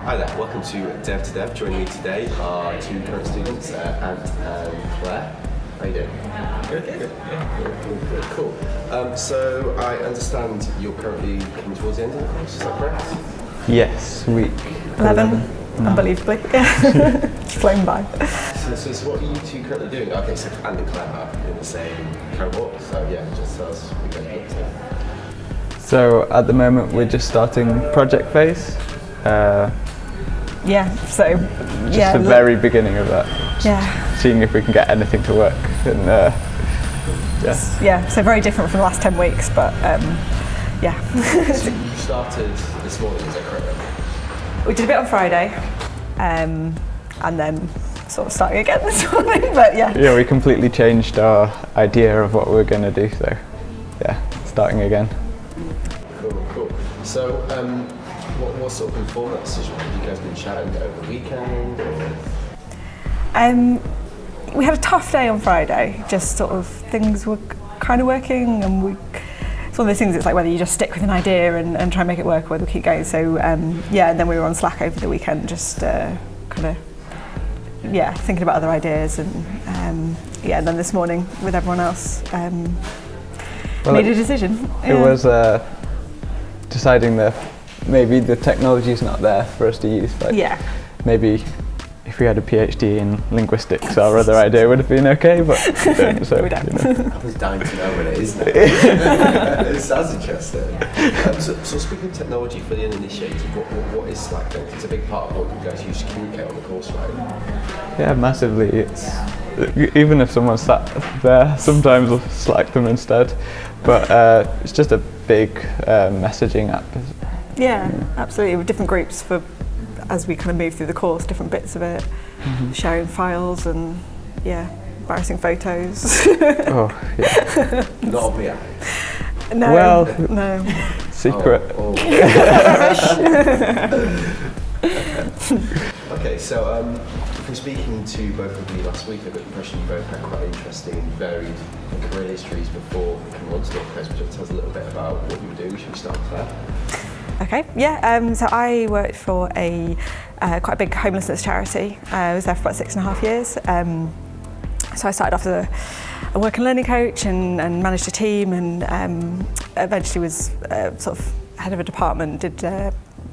Hi there, welcome to Dev to Dev. Joining me today are two current students, Ant and Claire. How you doing? Good. Yeah. Cool. So I understand you're currently coming towards the end of the course, is that correct? Yes, week 11. Unbelievably. It's flown by. So what are you two currently doing? Okay, so Ant and Claire are in the same cohort, so yeah, just tell us what you guys do. So at the moment we're just starting project phase. Just the very beginning of that. Seeing if we can get anything to work. And so very different from the last 10 weeks, but So you started this morning, is that correct? We did a bit on Friday, and then sort of starting again this morning, but yeah. Yeah, we completely changed our idea of what we were going to do, so yeah, starting again. Cool. So, what sort of informed that decision? Have you guys been chatting over the weekend? We had a tough day on Friday, just sort of things were kind of working, and it's one of those things, it's like whether you just stick with an idea and try and make it work or whether we keep going. So and then we were on Slack over the weekend, just thinking about other ideas, and and then this morning with everyone else made a decision. It was deciding that maybe the technology is not there for us to use. Maybe if we had a PhD in linguistics, our other idea would have been okay, but we don't. So, we don't. I was dying to know what it is now. It sounds interesting. So speaking of technology for the uninitiated, what is Slack then? It's a big part of what you guys use to communicate on the course, right? Yeah, massively. It's even if someone sat there, sometimes we'll Slack them instead. But it's just a big messaging app. Yeah, absolutely. With different groups as we kind of move through the course, different bits of it, sharing files and embarrassing photos. Oh, yeah. Not of me. No. Well, no. Secret. Okay, so from speaking to both of you last week, I got the impression you both had quite interesting, varied career histories before coming on to Northcoders. Would you tell us a little bit about what you were doing? Should we start with that? Okay, so I worked for a quite a big homelessness charity. I was there for about 6.5 years. So I started off as a work and learning coach and managed a team, and eventually was sort of head of a department, did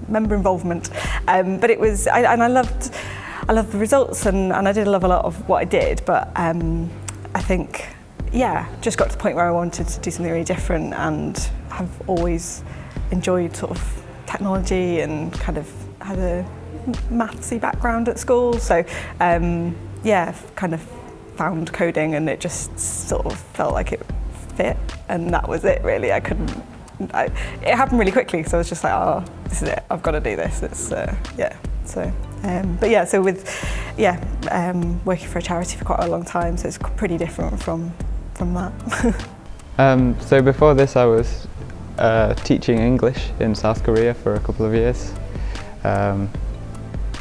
member involvement. But it was, I loved the results, and I did love a lot of what I did, but I think, just got to the point where I wanted to do something really different, and have always enjoyed sort of technology and kind of had a mathsy background at school. So kind of found coding, and it just sort of felt like it fit, and that was it really. It happened really quickly, so I was just like, oh, this is it, I've got to do this. It's so with working for a charity for quite a long time, so it's pretty different from that. So before this I was teaching English in South Korea for a couple of years.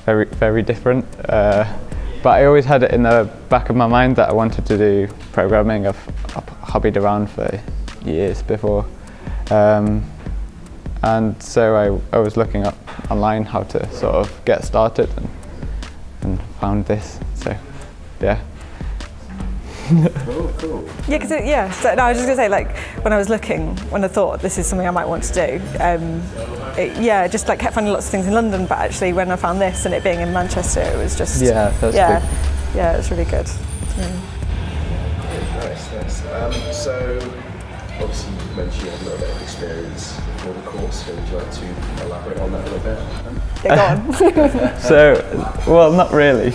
Very, very different. But I always had it in the back of my mind that I wanted to do programming. I've hobbied around for years before. And so I was looking up online how to sort of get started, and found this. So, yeah. Cool. So no, I was just gonna say, like, when I thought this is something I might want to do, just like kept finding lots of things in London, but actually when I found this and it being in Manchester, it was just big. it was really good. Nice. So obviously you mentioned you have a little bit of experience for the course, so would you like to elaborate on that a little bit? Yeah, go on. Not really.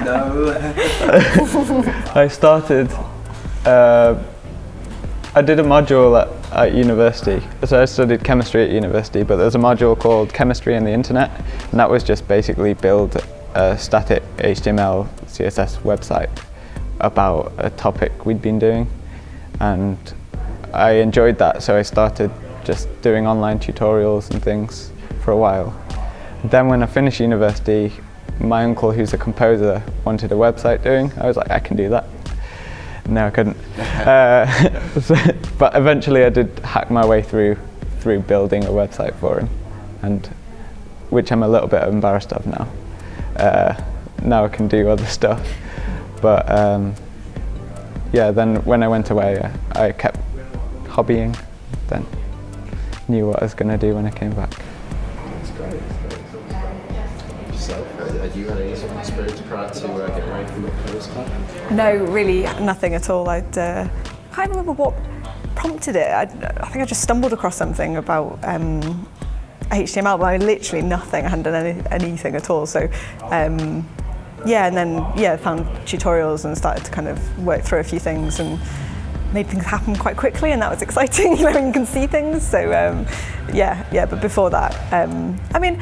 No. I started, I did a module at university. So I studied chemistry at university, but there's a module called Chemistry and the Internet, and that was just basically build a static HTML, CSS website about a topic we'd been doing. And I enjoyed that, so I started just doing online tutorials and things for a while. Then when I finished university, my uncle, who's a composer, wanted a website doing. I was like, I can do that. No, I couldn't. But eventually I did hack my way through building a website for him, and which I'm a little bit embarrassed of now. Now I can do other stuff. But yeah, then when I went away, I kept hobbying, then knew what I was going to do when I came back. That's great. So, had you had any sort of experience prior to getting away from the Northcoders Club? No, really nothing at all. I can't remember what prompted it. I think I just stumbled across something about HTML, but literally nothing. I hadn't done anything at all. So yeah, and then found tutorials and started to kind of work through a few things and made things happen quite quickly, and that was exciting. You know, you can see things. So yeah. But before that, I mean,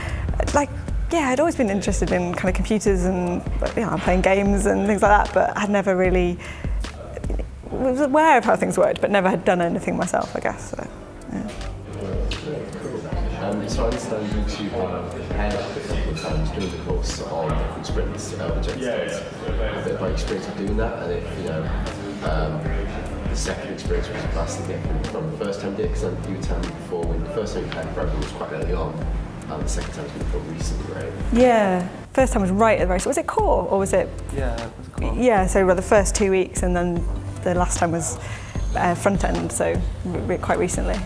like, yeah, I'd always been interested in kind of computers and playing games and things like that, but I'd never really was aware of how things worked, but never had done anything myself, I guess. So, yeah. So I understand you two have paired up a couple of times during the course of different sprints, which I understand a bit of my experience of doing that, and if the second experience was vastly different from the first time you did, because you were telling me before when the first time you paired the program was quite early on, and the second time has been quite recently, right? Yeah, first time was right at the very start. Was it core or was it? Yeah, it was core. Yeah, so the first 2 weeks, and then the last time was front end, so quite recently.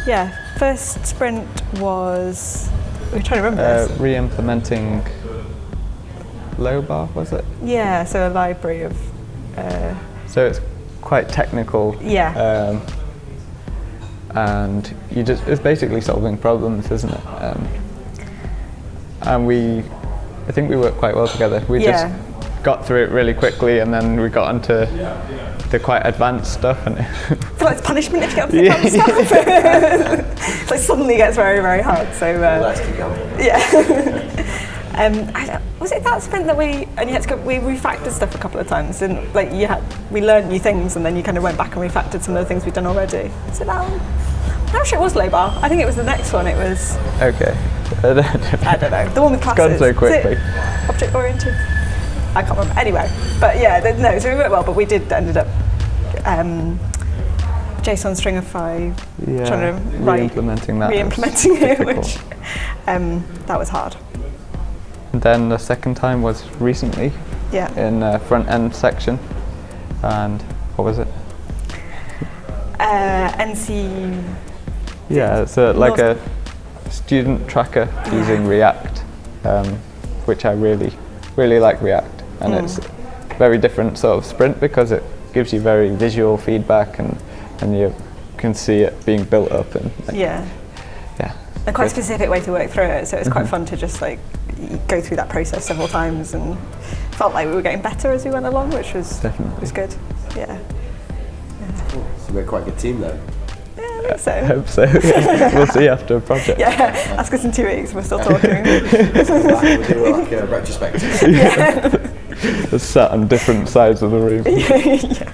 Yeah, first sprint was, we're trying to remember this. Re-implementing low bar, was it? Yeah, so a library of... So it's quite technical. Yeah. And it's basically solving problems, isn't it? And I think we worked quite well together. We just got through it really quickly, and then we got onto the quite advanced stuff. And I feel like it's punishment if you get up to the advanced stuff. It's like suddenly gets very, very hard. So Let's keep going. yeah. Was it that sprint that we refactored stuff a couple of times, and like we learned new things, and then you kind of went back and refactored some of the things we'd done already. Is it that one? I'm not sure it was low bar. I think it was the next one. It was. Okay. I don't know. The one with classes. It's gone so quickly. Object oriented. I can't remember. Anyway, but yeah, no. So we went well, but we ended up JSON stringify. Yeah. Trying to re-implementing it, which that was hard. And then the second time was recently. Yeah. In front end section, and what was it? NC. Yeah, it's like a student tracker using React, which I really like React, and it's a very different sort of sprint because it gives you very visual feedback, and you can see it being built up, and yeah, a quite specific way to work through it. So it was quite fun to just like go through that process several times, and felt like we were getting better as we went along, which was good. Yeah. Cool. So we're quite a good team then. Yeah, I think so. I hope so. Yeah. We'll see after a project. Yeah, ask us in 2 weeks. We're still talking. We'll do like a retrospective. Yeah. Just sat on different sides of the room. Yeah.